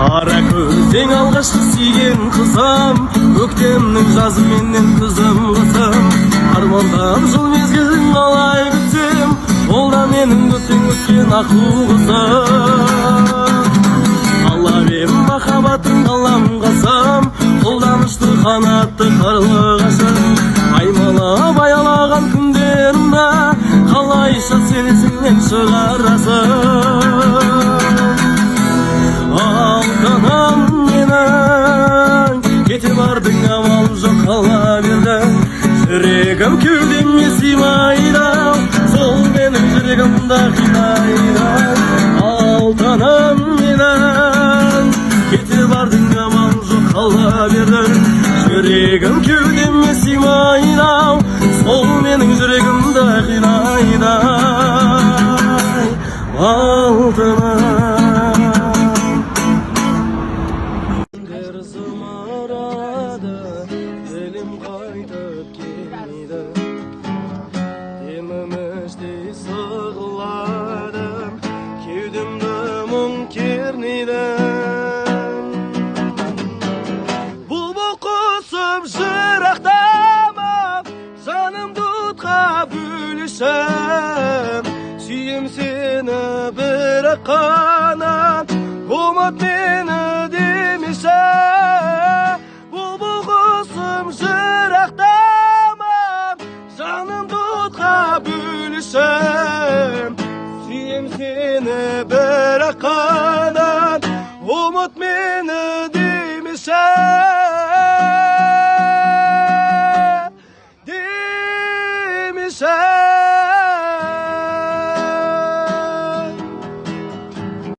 Қара көзең алғашқы сүйген қызым, көктемнің жазы менен күзім қызым. Армандап жыл мезгілін қалай күтсем, ол да менің өткен аққу қызым. Аллабем махаббатын қалам қасам, қолданышты қанатты қарлығашым. Аймалап аялаған күндерімді қалайша сен есіңнен шығарасың. Алтыным менің, кете бардың амал жоқ қала бердің. Жүрегім кеудеме сыймайды, сол менің жүрегімді қинайды. Алтыным менің, кете бардың амал жоқ қала бердің. Жүрегім кеудеме сыймайды, сол менің жүрегімді қинайды. Алтыным елім қайтып келмейді, деміміштей сығыладым, кеудемді мұң кернейді. Бұлбұл құсым жырақтама, жанымды отқа бөлешім. Сүйем сені бірақ қана, ұмыт мені демеші. Сүйем сені бірақ қана, ұмыт мені демеші.